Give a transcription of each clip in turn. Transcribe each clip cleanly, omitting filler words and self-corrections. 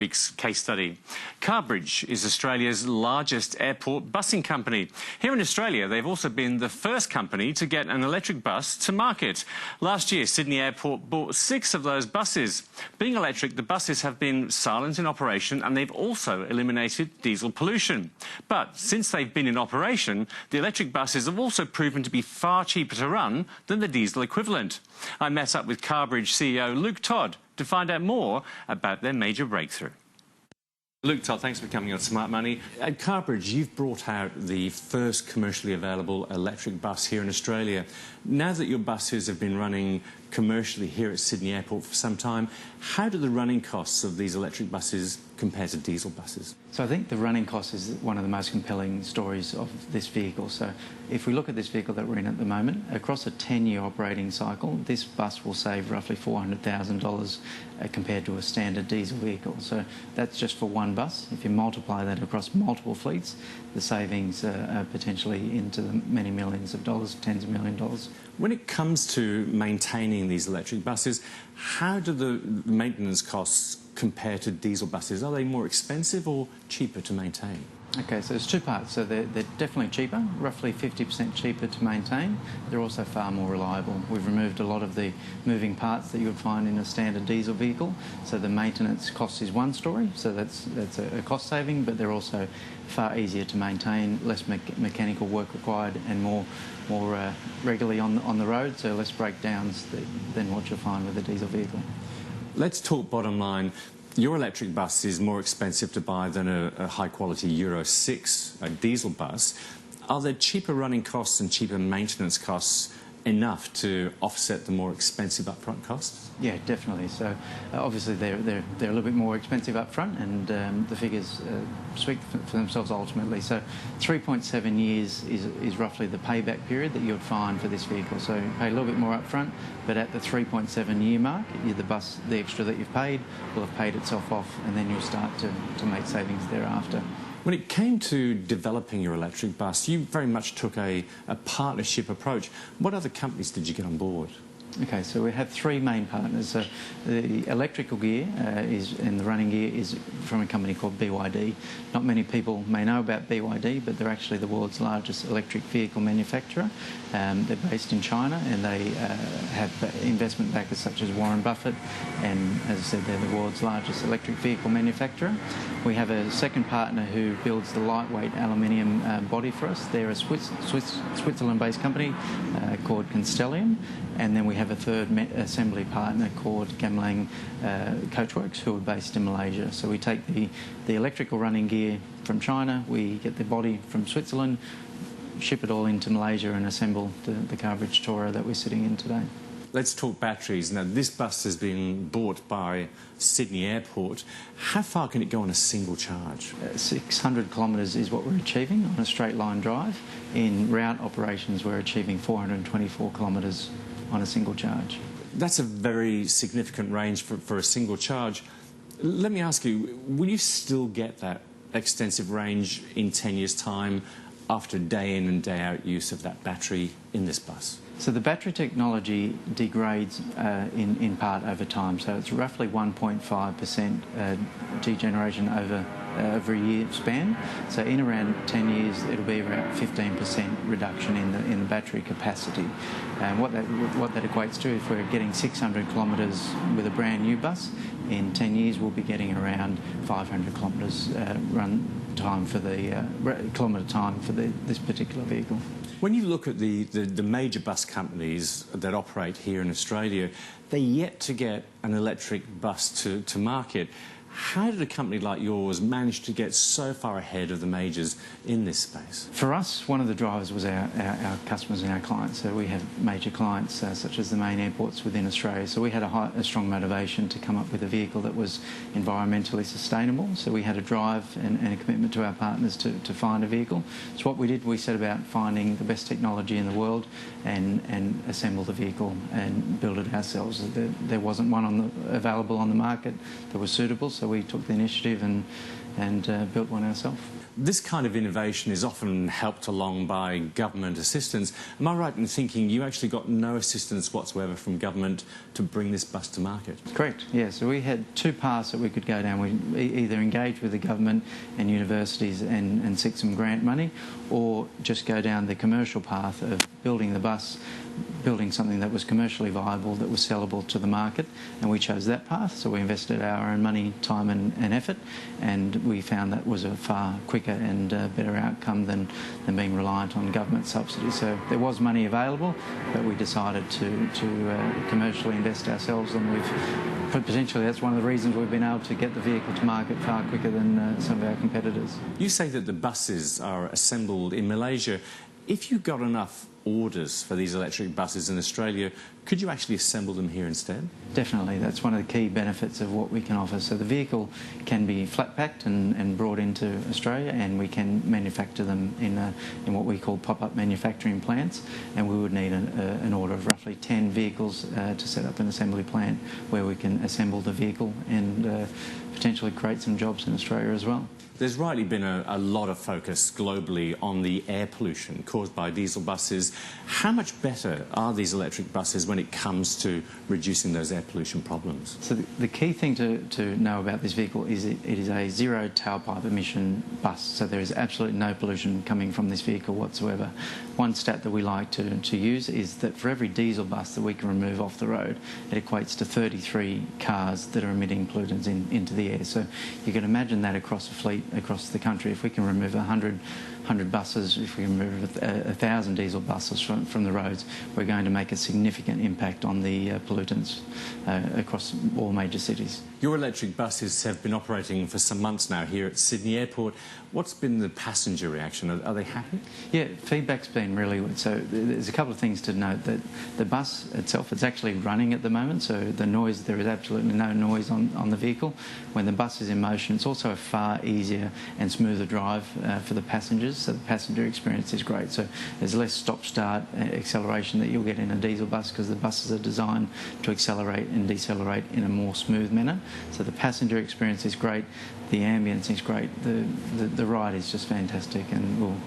Week's case study. Carbridge is Australia's largest airport busing company. Here in Australia, they've also been the first company to get an electric bus to market. Last year, Sydney Airport bought 6 of those buses. Being electric, the buses have been silent in operation and they've also eliminated diesel pollution. But since they've been in operation, the electric buses have also proven to be far cheaper to run than the diesel equivalent. I met up with Carbridge CEO Todd to find out more about their major breakthrough. Todd, thanks for coming on Smart Money. At Carbridge, you've brought out the first commercially available electric bus here in Australia. Now that your buses have been running commercially here at Sydney Airport for some time, how do the running costs of these electric buses compare to diesel buses? So I think the running cost is one of the most compelling stories of this vehicle. So if we look at this vehicle that we're in at the moment, across a 10-year operating cycle, this bus will save roughly $400,000 compared to a standard diesel vehicle. So that's just for one bus. If you multiply that across multiple fleets, the savings are potentially into the many millions of dollars, tens of millions of dollars. When it comes to maintaining these electric buses, how do the maintenance costs compare to diesel buses? Are they more expensive or cheaper to maintain? Okay, so there's two parts. So they're definitely cheaper, roughly 50% cheaper to maintain. They're also far more reliable. We've removed a lot of the moving parts that you would find in a standard diesel vehicle. So the maintenance cost is one story, so that's a cost saving, but they're also far easier to maintain, less mechanical work required and more regularly on the road, so less breakdowns than what you'll find with a diesel vehicle. Let's talk bottom line. Your electric bus is more expensive to buy than a high-quality Euro 6 diesel bus. Are there cheaper running costs and cheaper maintenance costs enough to offset the more expensive upfront costs? Yeah, definitely. So obviously they're a little bit more expensive up front, and the figures speak for themselves ultimately. So 3.7 years is roughly the payback period that you would find for this vehicle. So you pay a little bit more up front, but at the 3.7 year mark, the extra that you've paid will have paid itself off, and then you'll start to make savings thereafter. When it came to developing your electric bus, you very much took a partnership approach. What other companies did you get on board? Okay, so we have 3 main partners. The electrical gear and the running gear is from a company called BYD. Not many people may know about BYD, but they're actually the world's largest electric vehicle manufacturer. They're based in China, and they have investment backers such as Warren Buffett, and as I said, they're the world's largest electric vehicle manufacturer. We have a second partner who builds the lightweight aluminium body for us. They're a Switzerland-based company called Constellium, and then we have a third assembly partner called Gamlang Coachworks, who are based in Malaysia. So we take the electrical running gear from China, we get the body from Switzerland, ship it all into Malaysia and assemble the Carbridge Tourer that we're sitting in today. Let's talk batteries. Now, this bus has been bought by Sydney Airport. How far can it go on a single charge? 600 kilometres is what we're achieving on a straight line drive. In route operations, we're achieving 424 kilometres on a single charge. That's a very significant range for a single charge. Let me ask you, will you still get that extensive range in 10 years' time after day in and day out use of that battery in this bus? So the battery technology degrades in part over time. So it's roughly 1.5% degeneration over a year span. So in around 10 years, it'll be around 15% reduction in the battery capacity. And what that equates to, if we're getting 600 kilometres with a brand new bus, in 10 years we'll be getting around 500 kilometres run time for the kilometre time for this particular vehicle. When you look at the major bus companies that operate here in Australia, they're yet to get an electric bus to market. How did a company like yours manage to get so far ahead of the majors in this space? For us, one of the drivers was our customers and our clients. So we have major clients such as the main airports within Australia. So we had a strong motivation to come up with a vehicle that was environmentally sustainable. So we had a drive and a commitment to our partners to find a vehicle. So what we did, we set about finding the best technology in the world and assemble the vehicle and build it ourselves. There wasn't one available on the market that was suitable, so we took the initiative and and built one ourselves. This kind of innovation is often helped along by government assistance. Am I right in thinking you actually got no assistance whatsoever from government to bring this bus to market? Correct, yeah. So we had two paths that we could go down. We either engage with the government and universities and seek some grant money, or just go down the commercial path of building the bus, building something that was commercially viable, that was sellable to the market, and we chose that path. So we invested our own money, time and effort, and we found that was a far quicker and better outcome than being reliant on government subsidies. So there was money available, but we decided to commercially invest ourselves, and potentially that's one of the reasons we've been able to get the vehicle to market far quicker than some of our competitors. You say that the buses are assembled in Malaysia. If you got enough orders for these electric buses in Australia, could you actually assemble them here instead? Definitely, that's one of the key benefits of what we can offer. So the vehicle can be flat packed and brought into Australia, and we can manufacture them in what we call pop-up manufacturing plants, and we would need an order of roughly 10 vehicles to set up an assembly plant where we can assemble the vehicle and potentially create some jobs in Australia as well. There's rightly been a lot of focus globally on the air pollution caused by diesel buses. How much better are these electric buses when it comes to reducing those air pollution problems? So the key thing to know about this vehicle is it is a zero tailpipe emission bus, so there is absolutely no pollution coming from this vehicle whatsoever. One stat that we like to use is that for every diesel bus that we can remove off the road, it equates to 33 cars that are emitting pollutants into the air. So you can imagine that across a fleet across the country. If we can remove 100 buses, if we can remove 1,000 diesel buses from the roads, we're going to make a significant impact on the pollutants across all major cities. Your electric buses have been operating for some months now here at Sydney Airport. What's been the passenger reaction? Are they happy? Yeah, feedback's been really good. So there's a couple of things to note. That the bus itself, it's actually running at the moment, so the noise, there is absolutely no noise on the vehicle. When the bus is in motion, it's also a far easier and smoother drive for the passengers, so the passenger experience is great. So there's less stop-start acceleration that you'll get in a diesel bus, because the buses are designed to accelerate and decelerate in a more smooth manner. So the passenger experience is great, the ambience is great, the ride is just fantastic, and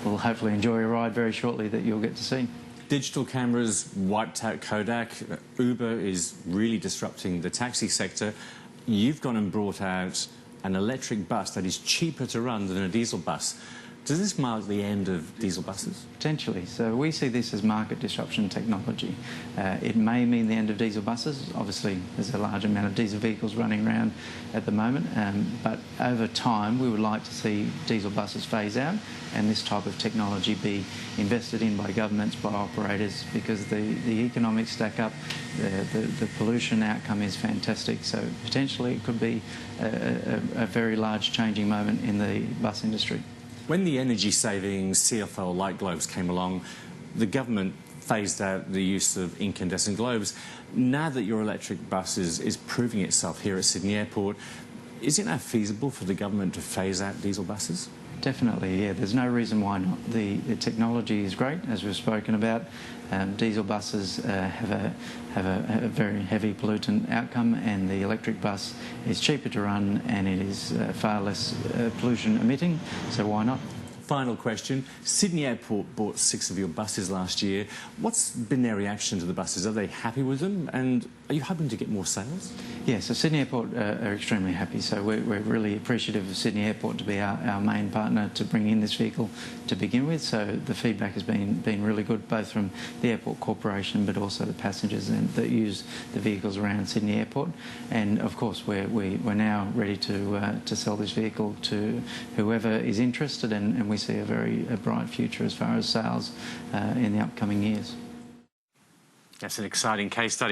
we'll hopefully enjoy a ride very shortly that you'll get to see. Digital cameras wiped out Kodak. Uber is really disrupting the taxi sector. You've gone and brought out an electric bus that is cheaper to run than a diesel bus. Does this mark the end of diesel buses? Potentially. So we see this as market disruption technology. It may mean the end of diesel buses. Obviously, there's a large amount of diesel vehicles running around at the moment, but over time we would like to see diesel buses phase out and this type of technology be invested in by governments, by operators, because the economics stack up, the pollution outcome is fantastic. So potentially it could be a very large changing moment in the bus industry. When the energy-saving CFL light globes came along, the government phased out the use of incandescent globes. Now that your electric bus is proving itself here at Sydney Airport, is it now feasible for the government to phase out diesel buses? Definitely, yeah. There's no reason why not. The technology is great, as we've spoken about. Diesel buses have a very heavy pollutant outcome, and the electric bus is cheaper to run and it is far less pollution emitting, so why not? Final question. Sydney Airport bought 6 of your buses last year. What's been their reaction to the buses? Are they happy with them? And are you hoping to get more sales? Yeah, so Sydney Airport are extremely happy. So we're really appreciative of Sydney Airport to be our main partner to bring in this vehicle to begin with. So the feedback has been really good, both from the Airport Corporation but also the passengers that use the vehicles around Sydney Airport. And of course we're now ready to sell this vehicle to whoever is interested, and we see a very bright future as far as sales in the upcoming years. That's an exciting case study.